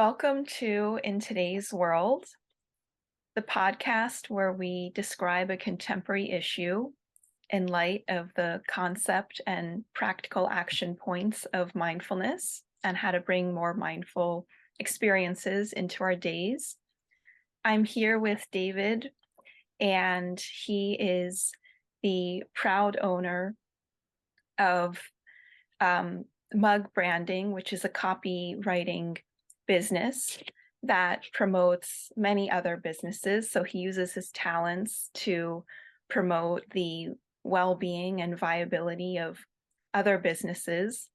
Welcome to In Today's World, the podcast where we describe a contemporary issue in light of the concept and practical action points of mindfulness and how to bring more mindful experiences into our days. I'm here with David, and he is the proud owner of Mug Branding, which is a copywriting business that promotes many other businesses. So he uses his talents to promote the well-being and viability of other businesses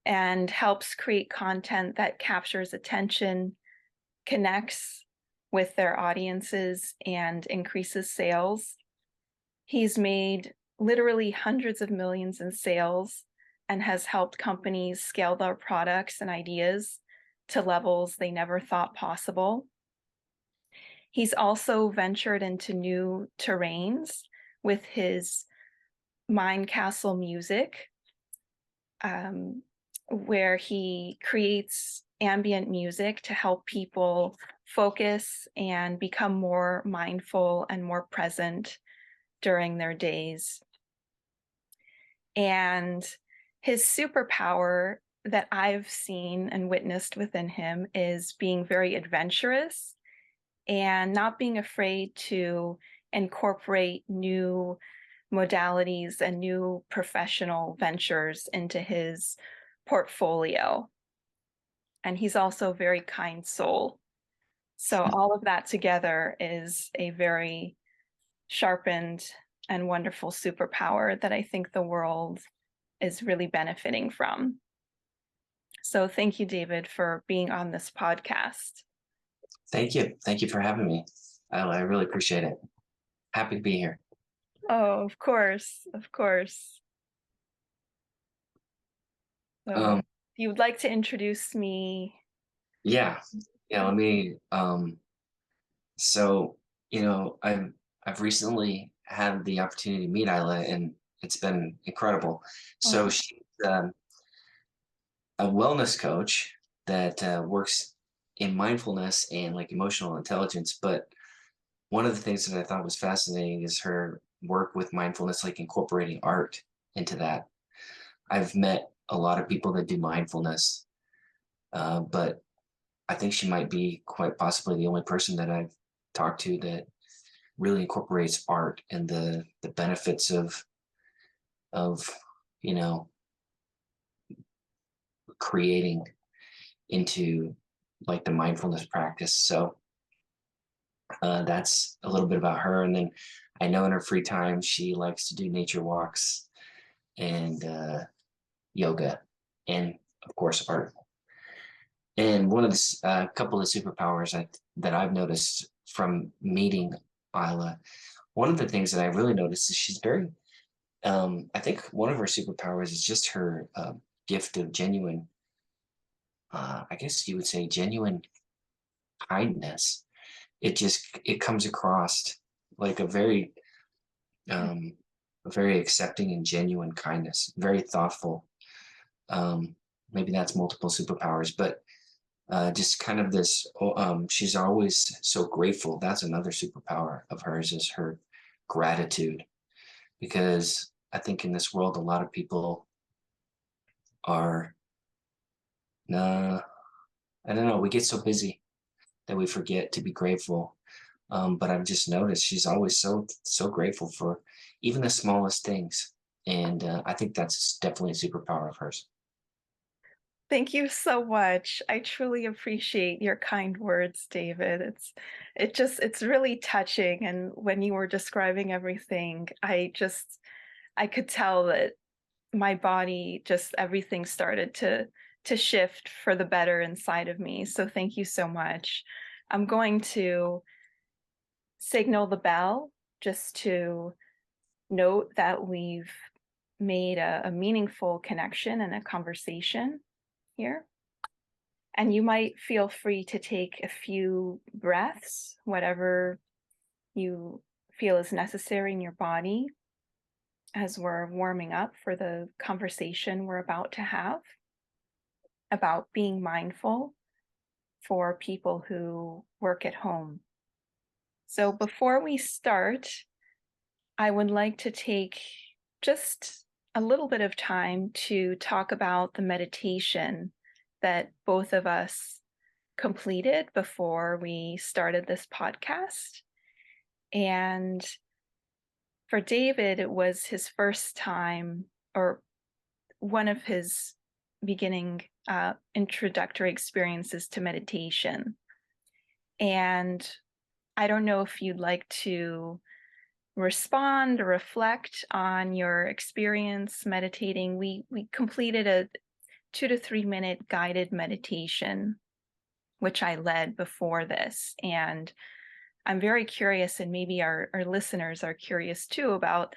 and helps create content that captures attention, connects with their audiences, and increases sales. He's made literally hundreds of millions in sales and has helped companies scale their products and ideas to levels they never thought possible. He's also ventured into new terrains with his Mind Castle music, where he creates ambient music to help people focus and become more mindful and more present during their days. And his superpower that I've seen and witnessed within him is being very adventurous and not being afraid to incorporate new modalities and new professional ventures into his portfolio. And he's also a very kind soul. So all of that together is a very sharpened and wonderful superpower that I think the world is really benefiting from. So thank you, David, for being on this podcast. Thank you. Thank you for having me. I really appreciate it. Happy to be here. Oh, of course, of course. So if you would like to introduce me. Yeah. Let me, so, I've recently had the opportunity to meet Isla, and it's been incredible. So she's a wellness coach that works in mindfulness and like emotional intelligence. But one of the things that I thought was fascinating is her work with mindfulness, like incorporating art into that. I've met a lot of people that do mindfulness, but I think she might be quite possibly the only person that I've talked to that really incorporates art and the benefits of you know creating into like the mindfulness practice. So that's a little bit about her. And then I know in her free time she likes to do nature walks and yoga, and of course art. And one of the couple of superpowers that I've noticed from meeting Isla, one of the things that I really noticed is she's very, I think one of her superpowers is just her gift of genuine, I guess you would say genuine kindness. It comes across like a very accepting and genuine kindness, very thoughtful. Maybe that's multiple superpowers, but just kind of this, she's always so grateful. That's another superpower of hers, is her gratitude. Because I think in this world, a lot of people are, I don't know, we get so busy that we forget to be grateful. But I've just noticed she's always so grateful for even the smallest things. And I think that's definitely a superpower of hers. Thank you so much. I truly appreciate your kind words, David. It's really touching. And when you were describing everything, I could tell that my body, just everything started to shift for the better inside of me. So thank you so much. I'm going to signal the bell just to note that we've made a meaningful connection and a conversation here. And you might feel free to take a few breaths, whatever you feel is necessary in your body, as we're warming up for the conversation we're about to have. about being mindful for people who work at home. So before we start, I would like to take just a little bit of time to talk about the meditation that both of us completed before we started this podcast. And for David, it was his first time, or one of his beginning introductory experiences to meditation. And I don't know if you'd like to respond or reflect on your experience meditating. We completed a 2 to 3 minute guided meditation, which I led before this. And I'm very curious, and maybe our listeners are curious too, about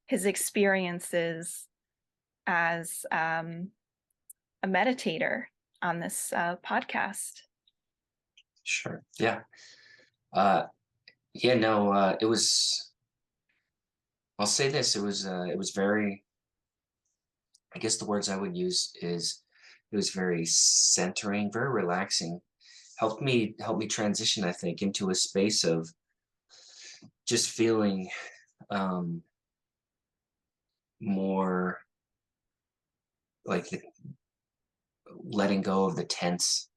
his experiences as a meditator on this podcast. Sure. Yeah. Yeah, no, it was, I'll say this, it was very, I guess the words I would use is it was very centering, very relaxing. Help me transition, I think, into a space of just feeling um more like letting go of the tense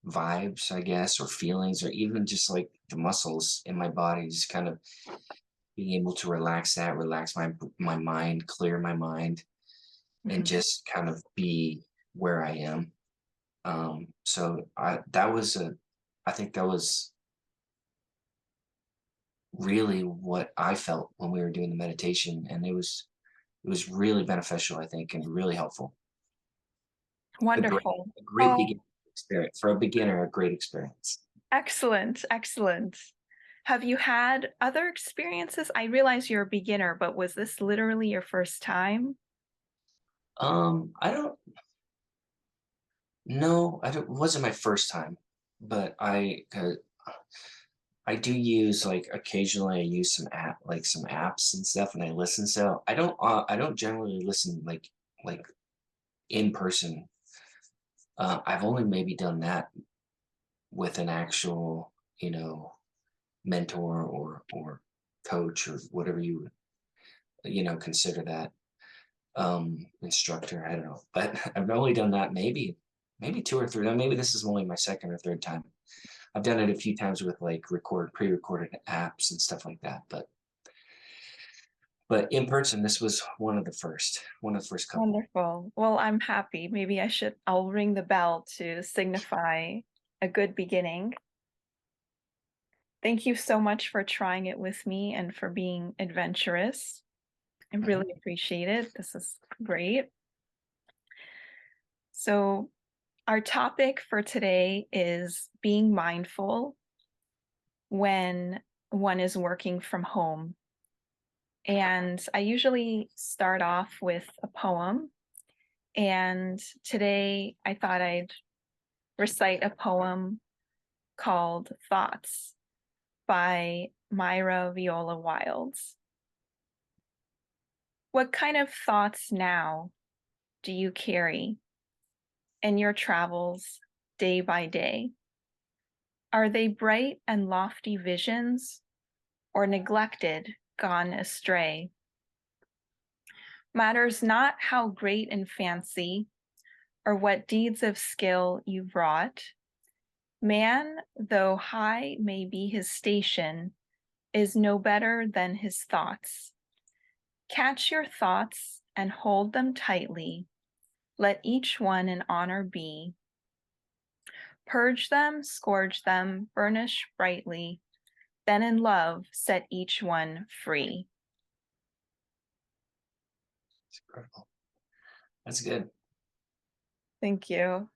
vibes, I guess, or feelings, or even just like the muscles in my body, just kind of being able to relax that, relax my mind, clear my mind, and Mhm. just kind of be where I am. So I that was a I think that was really what I felt when we were doing the meditation, and it was really beneficial, I think, and really helpful. Wonderful. A great Oh, beginning experience for a beginner, a great experience. excellent, excellent. Have you had other experiences? I realize you're a beginner, but was this literally your first time? I don't know. I don't, it wasn't my first time, but I do use like occasionally I use some apps and stuff, and I listen. So I don't generally listen like in person. I've only maybe done that with an actual, you know, mentor or coach or whatever you would, you know, consider that, instructor. I don't know, but I've only done that maybe two or three. Now maybe this is only my second or third time. I've done it a few times with like pre-recorded apps and stuff like that, but in person, this was one of the first couple. Wonderful. Well, I'm happy. Maybe I'll ring the bell to signify a good beginning. Thank you so much for trying it with me and for being adventurous. I Mhm. really appreciate it. This is great. So, our topic for today is being mindful when one is working from home. And I usually start off with a poem. And today I thought I'd recite a poem called Thoughts by Myra Viola Wilds. What kind of thoughts now do you carry in your travels day by day? Are they bright and lofty visions or neglected, gone astray? Matters not how great in fancy or what deeds of skill you've wrought. Man, though high may be his station, is no better than his thoughts. Catch your thoughts and hold them tightly. Let each one an honor be. Purge them, scourge them, burnish brightly. Then in love set each one free. It's incredible. That's good. Thank you.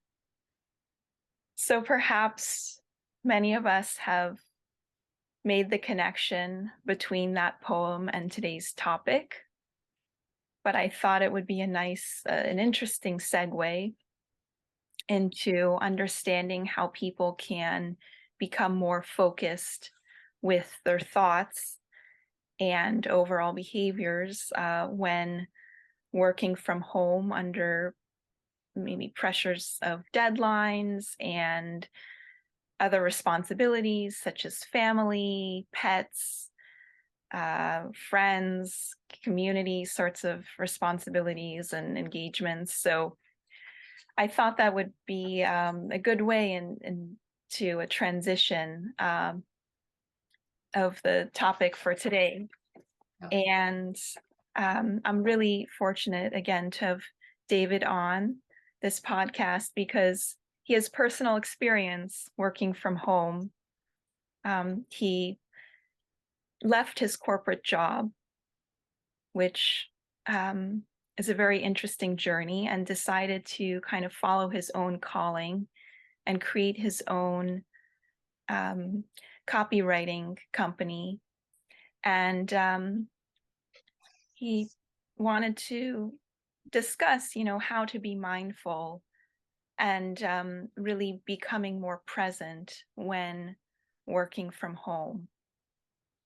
So perhaps many of us have made the connection between that poem and today's topic, but I thought it would be an interesting segue into understanding how people can become more focused with their thoughts and overall behaviors when working from home under maybe pressures of deadlines and other responsibilities such as family, pets, friends, community sorts of responsibilities and engagements. So I thought that would be a good way into a transition of the topic for today. Yeah. And I'm really fortunate again to have David on this podcast because he has personal experience working from home. He left his corporate job, which is a very interesting journey, and decided to kind of follow his own calling and create his own copywriting company. And he wanted to discuss, how to be mindful and really becoming more present when working from home.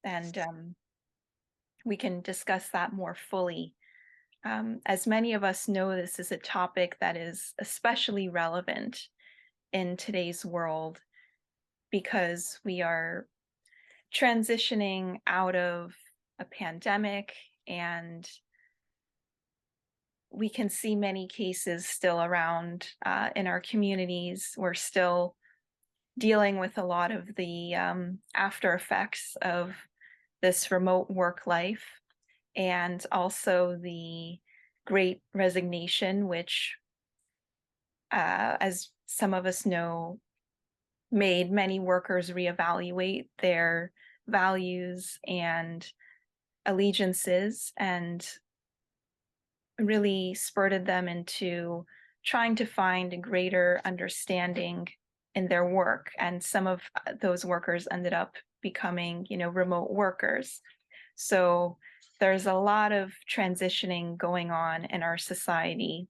And we can discuss that more fully. As many of us know, this is a topic that is especially relevant in today's world because we are transitioning out of a pandemic, and we can see many cases still around in our communities. We're still dealing with a lot of the after effects of this remote work life, and also the great resignation, which, as some of us know, made many workers reevaluate their values and allegiances, and really spurred them into trying to find a greater understanding in their work. And some of those workers ended up becoming, remote workers. So there's a lot of transitioning going on in our society.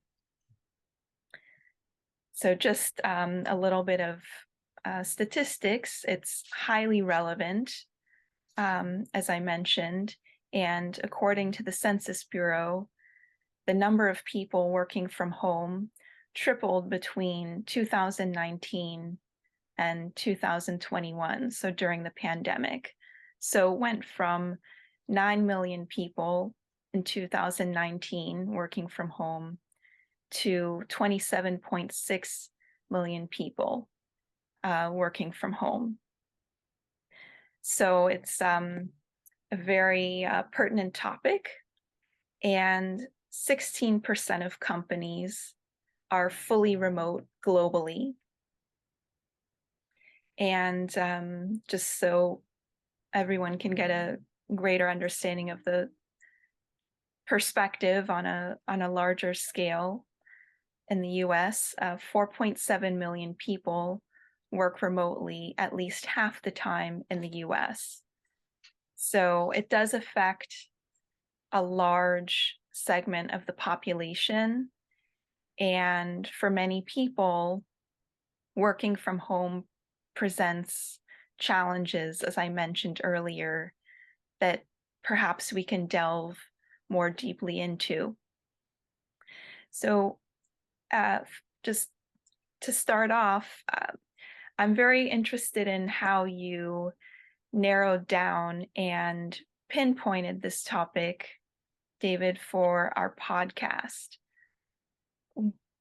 So just a little bit of statistics. It's highly relevant, as I mentioned. And according to the Census Bureau, the number of people working from home tripled between 2019 and 2021, so during the pandemic. So it went from 9 million people in 2019 working from home to 27.6 million people working from home. So it's a very pertinent topic, and 16% of companies are fully remote globally. And just so everyone can get a greater understanding of the perspective on a larger scale, in the US, 4.7 million people work remotely at least half the time in the US. So it does affect a large segment of the population. And for many people, working from home presents challenges, as I mentioned earlier, that perhaps we can delve more deeply into. So just to start off, I'm very interested in how you narrowed down and pinpointed this topic, David, for our podcast.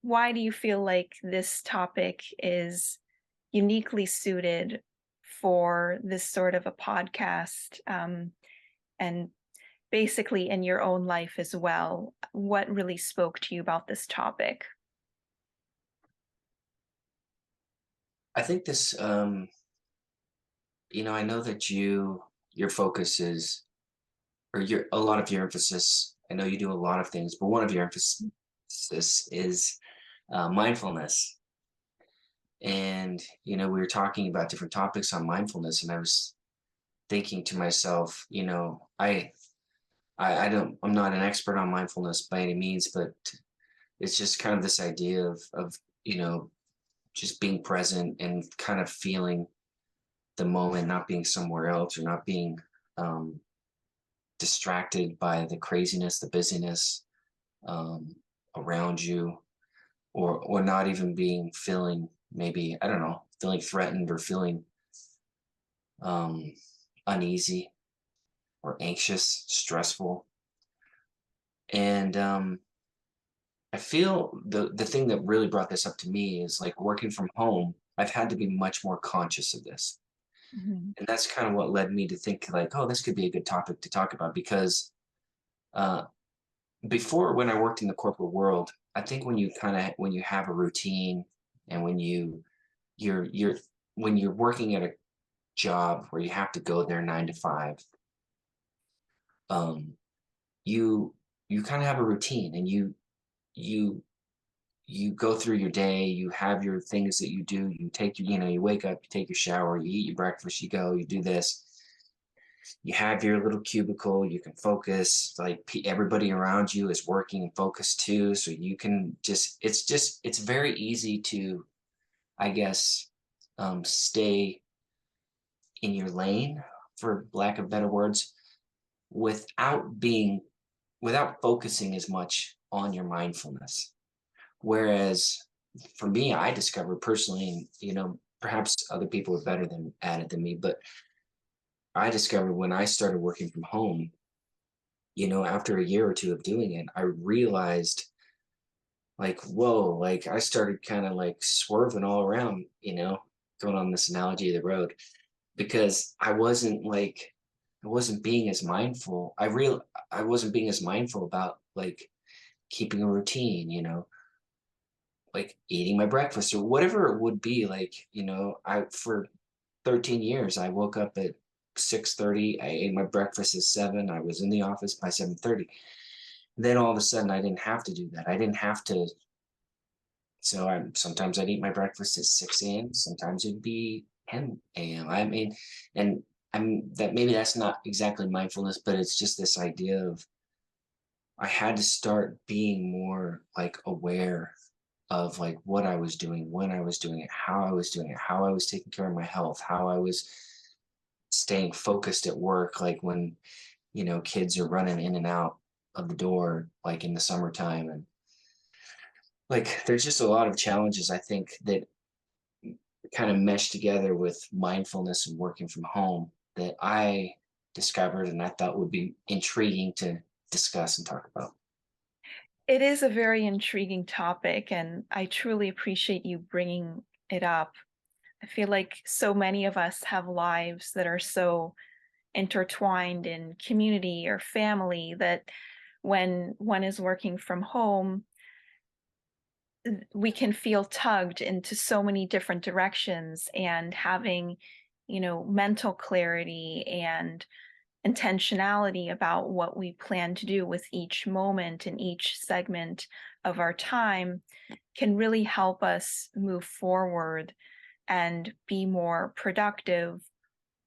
Why do you feel like this topic is uniquely suited for this sort of a podcast, and basically in your own life as well? What really spoke to you about this topic? I think this, I know that your focus is, or a lot of your emphasis, I know you do a lot of things, but one of your emphasis is mindfulness. And, we were talking about different topics on mindfulness, and I was thinking to myself, I'm not an expert on mindfulness by any means, but it's just kind of this idea of, just being present and kind of feeling the moment, not being somewhere else, or not being distracted by the craziness, the busyness around you, or not even being feeling, maybe, I don't know, feeling threatened or feeling um uneasy or anxious, stressful. And I feel the thing that really brought this up to me is like working from home. I've had to be much more conscious of this. Mhm. And that's kind of what led me to think like, oh, this could be a good topic to talk about because uh, before, when I worked in the corporate world, I think when you have a routine and when you're when you're working at a job where you have to go there 9 to 5, um, you you kind of have a routine, and you you go through your day, you have your things that you do, you take your, you wake up, you take your shower, you eat your breakfast, you go, you do this, you have your little cubicle, you can focus, like everybody around you is working and focused too, so you can just it's very easy to, I guess, stay in your lane, for lack of better words, without being without focusing as much on your mindfulness. Whereas for me, I discovered personally, and perhaps other people are better than at it than me, but I discovered when I started working from home, after a year or two of doing it, I realized, like, whoa, like I started kind of like swerving all around, going on this analogy of the road, because I wasn't being as mindful. I wasn't being as mindful about like keeping a routine, like eating my breakfast or whatever it would be. Like, I for 13 years I woke up at 6:30, I ate my breakfast at 7, I was in the office by 7:30. Then all of a sudden I didn't have to do that. I didn't have to. So I sometimes I'd eat my breakfast at 6 a.m., sometimes it'd be 10 a.m. I mean, and I'm that maybe that's not exactly mindfulness, but it's just this idea of I had to start being more like aware of like what I was doing, when I was doing it, how I was doing it, how I was taking care of my health, how I was staying focused at work, like when, kids are running in and out of the door, like in the summertime. And like there's just a lot of challenges, I think, that kind of mesh together with mindfulness and working from home that I discovered and I thought would be intriguing to discuss and talk about. It is a very intriguing topic, and I truly appreciate you bringing it up. I feel like so many of us have lives that are so intertwined in community or family that when one is working from home, we can feel tugged into so many different directions, and having, mental clarity and intentionality about what we plan to do with each moment and each segment of our time can really help us move forward and be more productive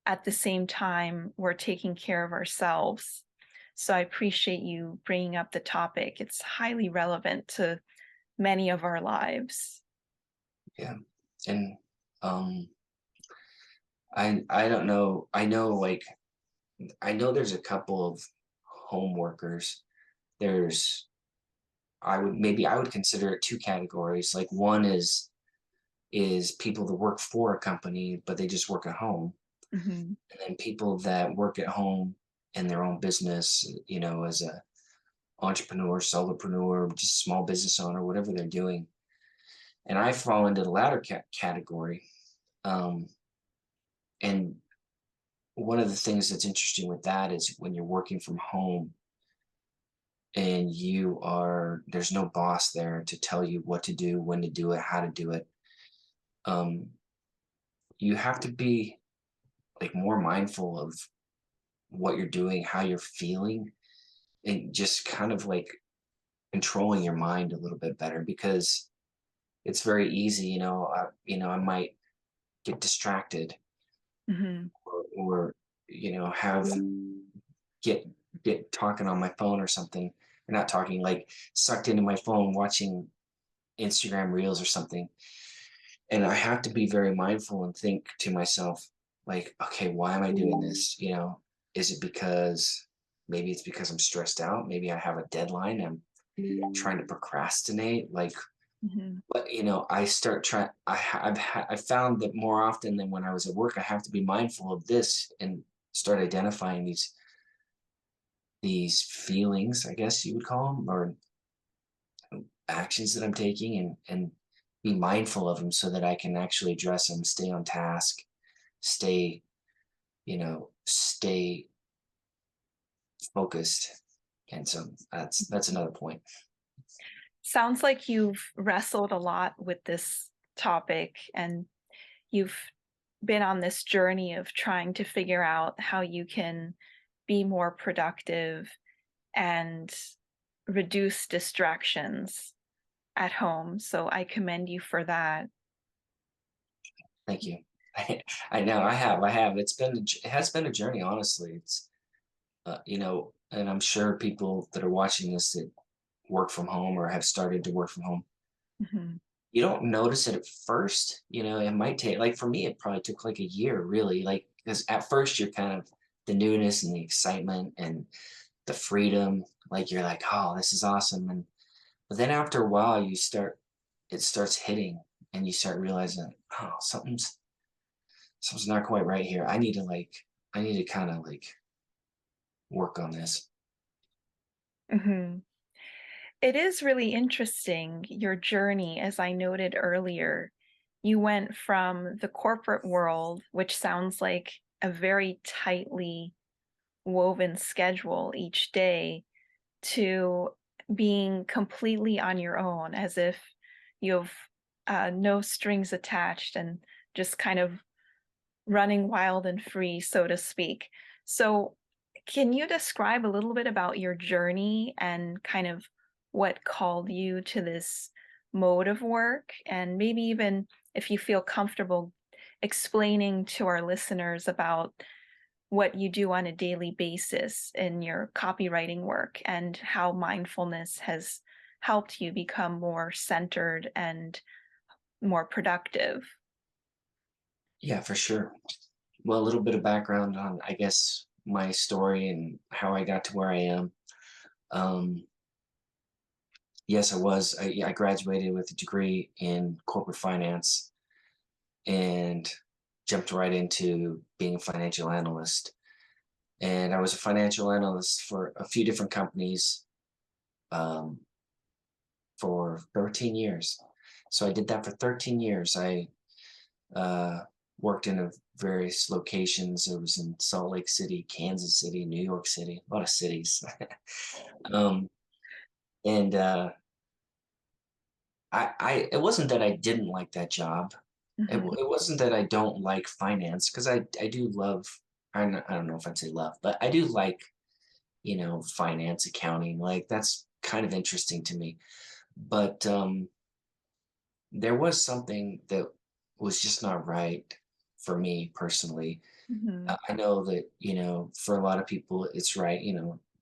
at the same time we're taking care of ourselves. So I appreciate you bringing up the topic. It's highly relevant to many of our lives. Yeah. And um I don't know. I know there's a couple of home workers. There's I would consider it two categories. Like one is people that work for a company, but they just work at home. Mhm. And then people that work at home in their own business, as a entrepreneur, solopreneur, just small business owner, whatever they're doing. And I fall into the latter category. Um, and one of the things that's interesting with that is when you're working from home and there's no boss there to tell you what to do, when to do it, how to do it. Um, you have to be like more mindful of what you're doing, how you're feeling, and just kind of like controlling your mind a little bit better, because it's very easy, I might get distracted, Mhm. or have get get talking on my phone or something, or not talking, like sucked into my phone watching Instagram reels or something. And I have to be very mindful and think to myself, like, okay, why am I doing this? Is it because maybe it's because I'm stressed out? Maybe I have a deadline. I'm trying to procrastinate. Like, Mhm. But I start trying. I found that more often than when I was at work, I have to be mindful of this and start identifying these feelings, I guess you would call them, or actions that I'm taking, and be mindful of them so that I can actually address them, stay on task, stay stay focused. And so that's another point. Sounds like you've wrestled a lot with this topic and you've been on this journey of trying to figure out how you can be more productive and reduce distractions at home. So I commend you for that. Thank you. I know I have it has been a journey, honestly. It's and I'm sure people that are watching this that work from home or have started to work from home, Mhm. you don't notice it at first. It might take, like, for me, it probably took like a year, really, like, because at first you're kind of the newness and the excitement and the freedom, like you're like, oh, this is awesome. And but then after a while it starts hitting, and you start realizing, oh, something's not quite right here. I need to kind of like work on this. Mhm. It is really interesting, your journey, as I noted earlier. You went from the corporate world, which sounds like a very tightly woven schedule each day, to being completely on your own, as if you have no strings attached and just kind of running wild and free, so to speak. So, can you describe a little bit about your journey and kind of what called you to this mode of work? And maybe even if you feel comfortable explaining to our listeners about what you do on a daily basis in your copywriting work and how mindfulness has helped you become more centered and more productive. Yeah, for sure. Well, a little bit of background on, I guess, my story and how I got to where I am. Um, yes, I graduated with a degree in corporate finance and jumped right into being a financial analyst. And I was a financial analyst for a few different companies um, for 13 years. So I did that for 13 years. I uh, worked in various locations. It was in Salt Lake City, Kansas City, New York City, a lot of cities. um, and it wasn't that I didn't like that job. Mhm, It wasn't that I don't like finance, because I do love, I don't know if I'd say love, but I do like, finance, accounting, like that's kind of interesting to me. But there was something that was just not right for me personally. mhm, I know that, for a lot of people it's right.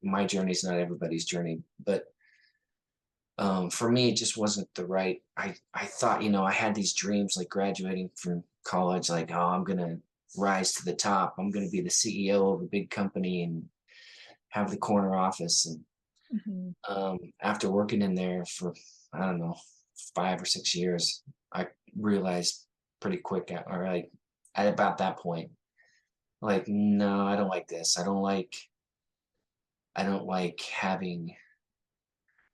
My journey is not everybody's journey, but for me, it just wasn't the right. I thought, I had these dreams, like graduating from college, like, oh, I'm gonna rise to the top. I'm gonna be the CEO of a big company and have the corner office. And mhm, after working in there for, I don't know, 5 or 6 years, I realized pretty quick, or like at about that point, like, no, I don't like this. I don't like having.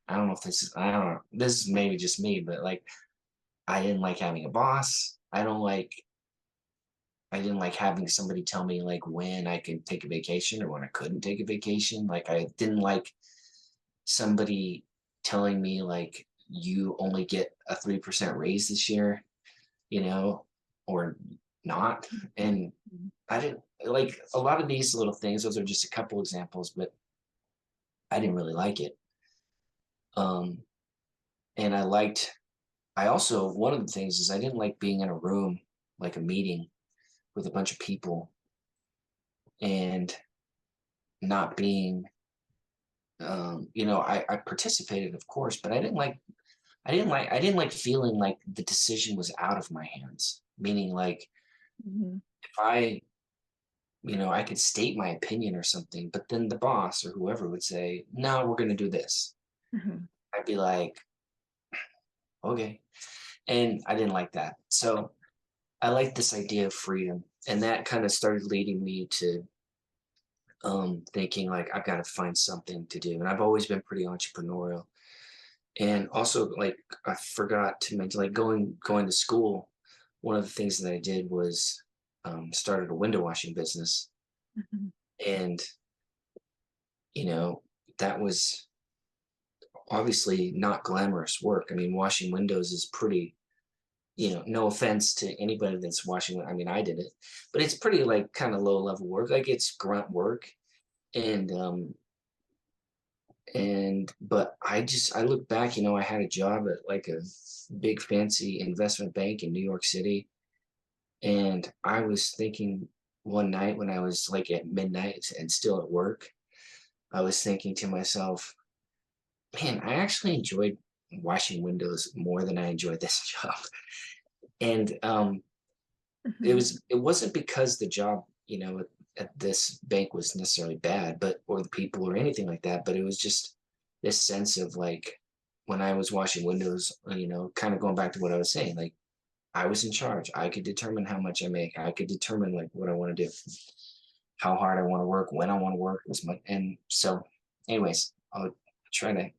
I don't know if this is. I don't know. This is maybe just me, but like, I didn't like having a boss. I didn't like having somebody tell me like when I could take a vacation or when I couldn't take a vacation. Like, I didn't like somebody telling me like, you only get a 3% raise this year, or not. And mhm, I didn't like a lot of these little things. Those are just a couple examples, but I didn't really like it. Um, and I also, one of the things is I didn't like being in a room, like a meeting with a bunch of people, and not being, I participated, of course, but I didn't like feeling like the decision was out of my hands. Meaning, like, mhm, if I could state my opinion or something, but then the boss or whoever would say, no, we're going to do this. mhm, I'd be like, okay. And I didn't like that. So I like this idea of freedom. And that kind of started leading me to thinking like I've got to find something to do. And I've always been pretty entrepreneurial. And also like I forgot to mention like going to school, one of the things that I did was started a window washing business. Mhm. And you know, that was obviously not glamorous work. I mean, washing windows is pretty, no offense to anybody that's washing. I mean, I did it, but it's pretty like kind of low level work. Like it's grunt work. And but I look back, I had a job at like a big fancy investment bank in New York City. And I was thinking one night when I was like at midnight and still at work, I was thinking to myself, man, I actually enjoyed washing windows more than I enjoyed this job. And Mhm. it wasn't because the job, at this bank was necessarily bad, but or the people or anything like that, but it was just this sense of like when I was washing windows, kind of going back to what I was saying, like I was in charge. I could determine how much I make. I could determine like what I want to do, how hard I want to work, when I want to work, as much. And so, anyways, I'll try to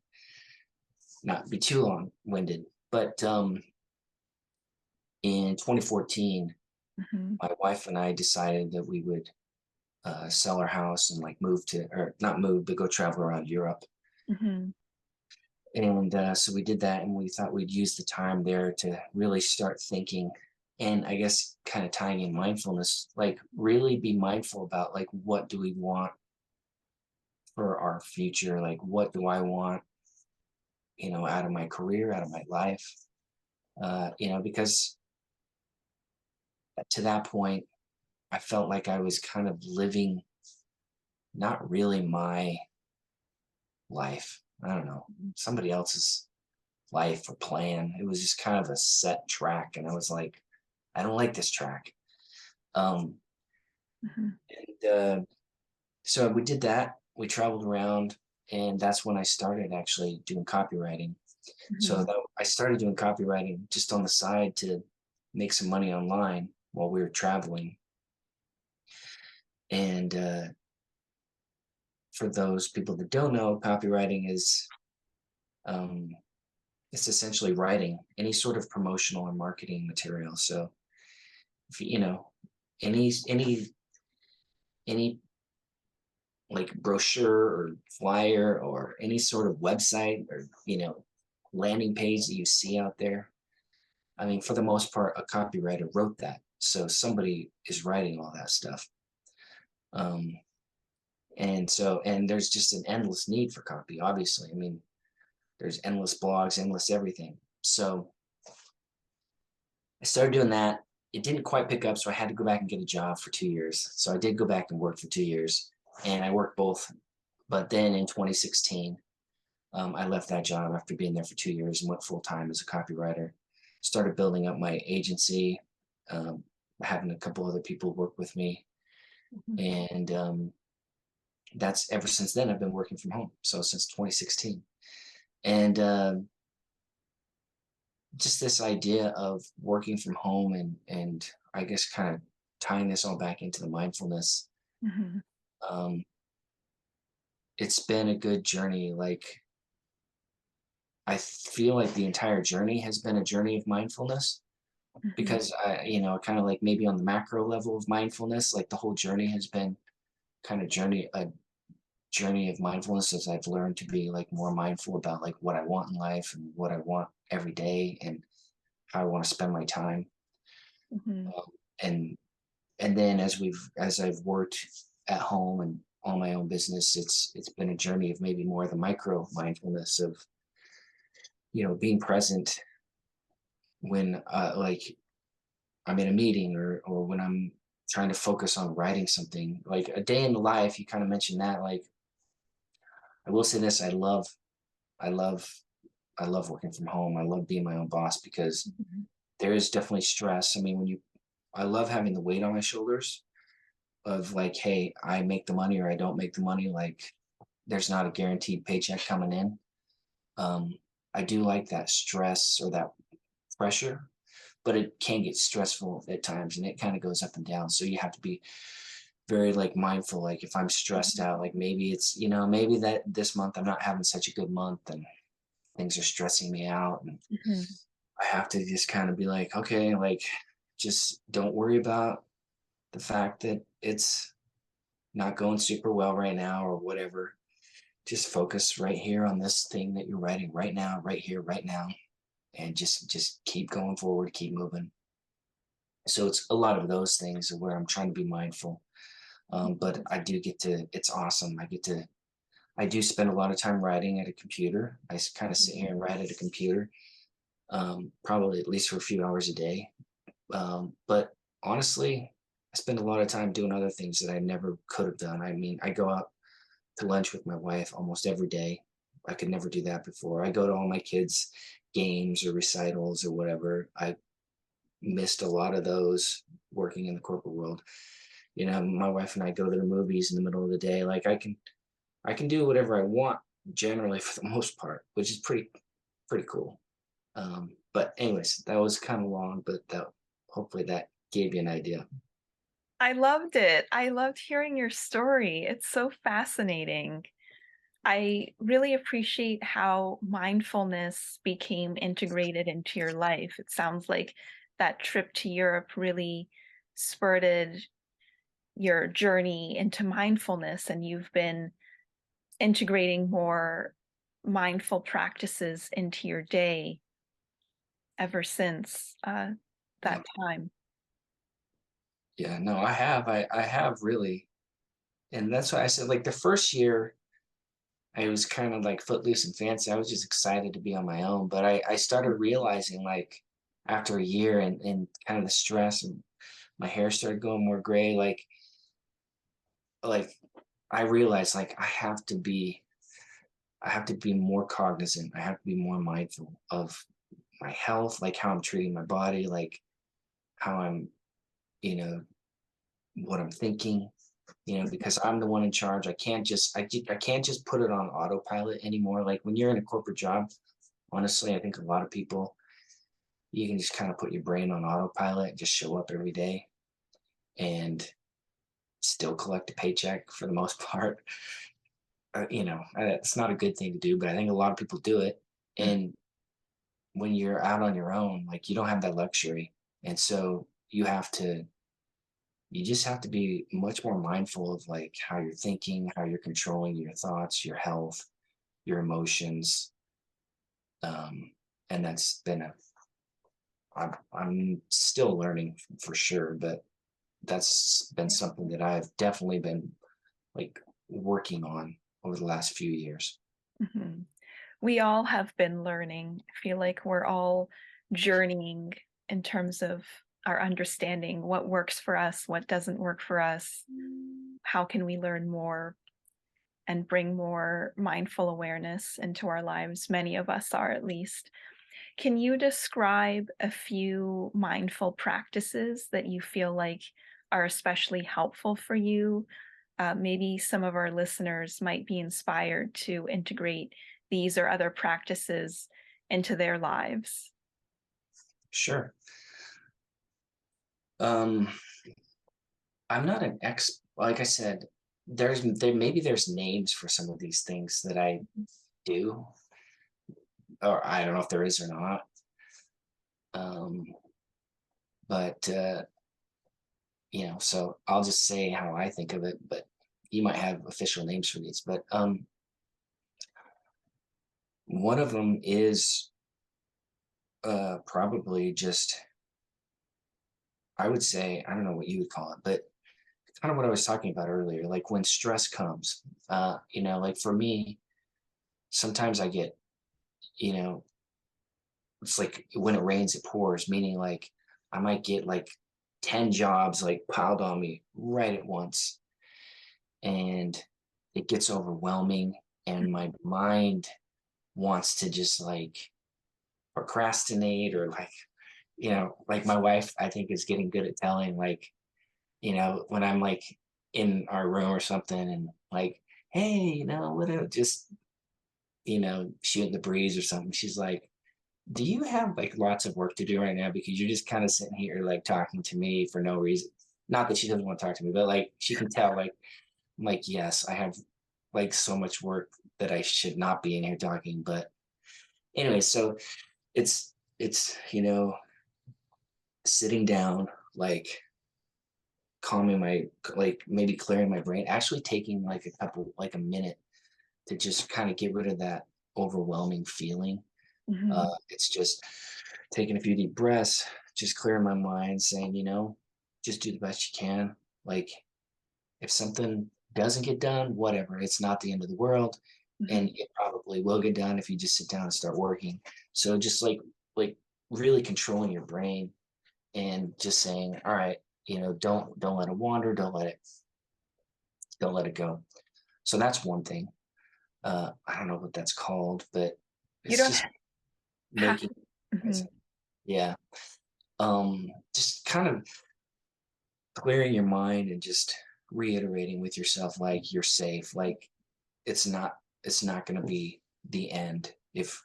not be too long-winded. But in 2014, Mhm. my wife and I decided that we would sell our house and like move to, or not move, but go travel around Europe. Mhm. And so we did that, and we thought we'd use the time there to really start thinking, and I guess kind of tying in mindfulness, like really be mindful about like what do we want for our future, like what do I want, out of my career, out of my life, because to that point, I felt like I was kind of living not really my life. I don't know, somebody else's life or plan. It was just kind of a set track. And I was like, I don't like this track. Um, Mhm. and so we did that. We traveled around, and that's when I started actually doing copywriting. So Mhm. I started doing copywriting just on the side to make some money online while we were traveling. And for those people that don't know, copywriting is um, it's essentially writing any sort of promotional or marketing material. So if any like brochure or flyer or any sort of website or landing page that you see out there, I mean, for the most part, a copywriter wrote that. So somebody is writing all that stuff. Um, and there's just an endless need for copy, obviously. I mean, there's endless blogs, endless everything. So I started doing that. It didn't quite pick up, so I had to go back and get a job for 2 years. So I did go back and work for 2 years, and I worked both. But then in 2016, I left that job after being there for 2 years and went full time as a copywriter. Started building up my agency, um, having a couple other people work with me, Mhm. and that's ever since then I've been working from home. So since 2016, and just this idea of working from home and I guess kind of tying this all back into the mindfulness. Mhm. Um, it's been a good journey. Like I feel like the entire journey has been a journey of mindfulness Mhm. because kind of like maybe on the macro level of mindfulness, like the whole journey has been kind of a journey of mindfulness as I've learned to be like more mindful about like what I want in life and what I want every day and how I want to spend my time. Mhm. Um, and and then as I've worked at home and on my own business, it's been a journey of maybe more of the micro mindfulness of being present when like I'm in a meeting or when I'm trying to focus on writing something like a day in the life. You kind of mentioned that. Like I will say this, I love I love working from home. I love being my own boss because Mhm. there is definitely stress. I mean, I love having the weight on my shoulders of like, hey, I make the money or I don't make the money. Like there's not a guaranteed paycheck coming in. Um, I do like that stress or that pressure, but it can get stressful at times and it kind of goes up and down. So you have to be very like mindful. Like if I'm stressed out, like maybe it's, maybe that this month I'm not having such a good month and things are stressing me out. And Mhm. I have to just kind of be like, okay, like just don't worry about the fact that it's not going super well right now or whatever. Just focus right here on this thing that you're writing right now, right here, right now, and just keep going forward, keep moving. So it's a lot of those things where I'm trying to be mindful. But I do get to, it's awesome. I do spend a lot of time writing at a computer. I kind of sit here and write at a computer, probably at least for a few hours a day. But honestly, I spend a lot of time doing other things that I never could have done. I mean, I go out to lunch with my wife almost every day. I could never do that before. I go to all my kids' games or recitals or whatever. I missed a lot of those working in the corporate world. My wife and I go to the movies in the middle of the day. Like I can do whatever I want generally for the most part, which is pretty cool. But anyways, that was kind of long, but that hopefully that gave you an idea. I loved it. I loved hearing your story. It's so fascinating. I really appreciate how mindfulness became integrated into your life. It sounds like that trip to Europe really spurred your journey into mindfulness, and you've been integrating more mindful practices into your day ever since Yeah, that time. yeah, no, I have really, and that's why I said like the first year I was kind of like footloose and fancy. I was just excited to be on my own. But I started realizing like after a year and kind of the stress and my hair started going more gray, like I realized like I have to be more cognizant. I have to be more mindful of my health, like how I'm treating my body, like how I'm, you know, what I'm thinking, because I'm the one in charge. I can't just put it on autopilot anymore. Like when you're in a corporate job, honestly, I think a lot of people, you can just kind of put your brain on autopilot, just show up every day and still collect a paycheck for the most part. It's not a good thing to do, but I think a lot of people do it. And when you're out on your own, like you don't have that luxury. And so you just have to be much more mindful of like how you're thinking, how you're controlling your thoughts, your health, your emotions. And that's been I'm still learning for sure, but that's been something that I've definitely been like working on over the last few years. Mhm. We all have been learning. I feel like we're all journeying in terms of our understanding what works for us, what doesn't work for us, how can we learn more and bring more mindful awareness into our lives. Many of us are, at least. Can you describe a few mindful practices that you feel like are especially helpful for you? Maybe some of our listeners might be inspired to integrate these or other practices into their lives. Sure. Um, I'm not an like I said, maybe there's names for some of these things that I do, or I don't know if there is or not. Um, but so I'll just say how I think of it, but you might have official names for these. But one of them is probably just, I would say, I don't know what you would call it, but it's kind of what I was talking about earlier. Like when stress comes, like for me, sometimes I get, you know, it's like when it rains, it pours, meaning like I might get like 10 jobs like piled on me right at once. And it gets overwhelming. And my mind wants to just like procrastinate or like my wife, I think, is getting good at telling, like, when I'm like in our room or something and like, hey, what just shooting the breeze or something. She's like, do you have like lots of work to do right now? Because you're just kind of sitting here like talking to me for no reason. Not that she doesn't want to talk to me, but like she can tell, like, I'm like, yes, I have like so much work that I should not be in here talking. But anyway, so it's sitting down, like calming my, like maybe clearing my brain, actually taking like a minute to just kind of get rid of that overwhelming feeling. Mhm. It's just taking a few deep breaths, just clearing my mind, saying, just do the best you can. Like, if something doesn't get done, whatever, it's not the end of the world. And Mhm. it probably will get done if you just sit down and start working. So just like really controlling your brain and just saying, all right, don't let it wander, don't let it go. So that's one thing. I don't know what that's called, but You it's don't just have making mhm. present. Yeah. Just kind of clearing your mind and just reiterating with yourself like you're safe, like it's not going to be the end if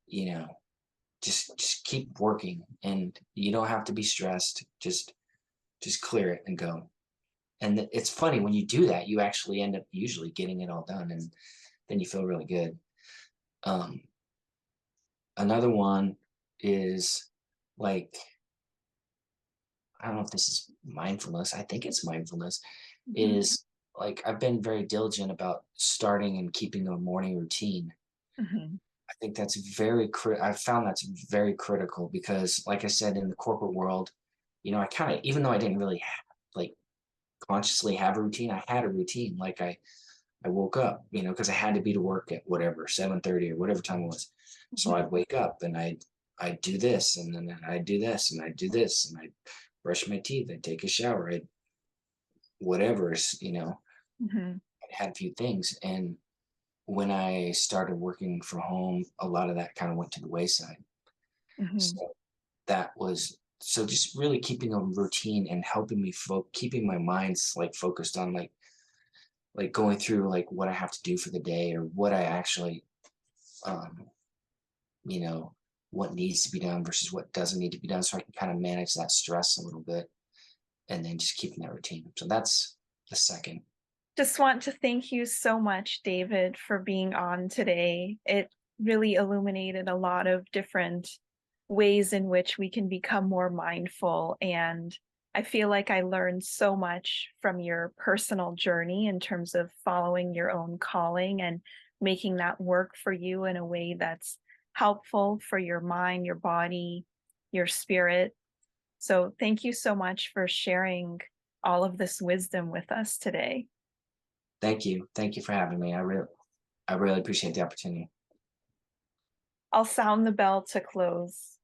you know just keep working, and you don't have to be stressed. Just clear it and go. And it's funny, when you do that, you actually end up usually getting it all done, and then you feel really good. um Another one is, like, I don't know if this is mindfulness. I think it's mindfulness. Mhm. Is like, I've been very diligent about starting and keeping a morning routine. Mhm. I think that's I've found that's very critical because, like I said, in the corporate world, I kind of, even though I didn't really like consciously have a routine, I had a routine. Like, I woke up, because I had to be to work at whatever 7:30 or whatever time it was. So Mhm. I'd wake up and I'd do this, and then I'd do this, and I'd do this, and I'd brush my teeth, I'd take a shower, I'd whatever, Mhm. I had a few things. And when I started working from home, a lot of that kind of went to the wayside. Mhm. So just really keeping a routine and helping me keeping my mind's like focused on like going through like what I have to do for the day, or what I actually um you know what needs to be done versus what doesn't need to be done, so I can kind of manage that stress a little bit, and then just keeping that routine. So that's the second. Just want to thank you so much, David, for being on today. It really illuminated a lot of different ways in which we can become more mindful. And I feel like I learned so much from your personal journey in terms of following your own calling and making that work for you in a way that's helpful for your mind, your body, your spirit. So thank you so much for sharing all of this wisdom with us today. Thank you for having me. I really appreciate the opportunity. I'll sound the bell to close.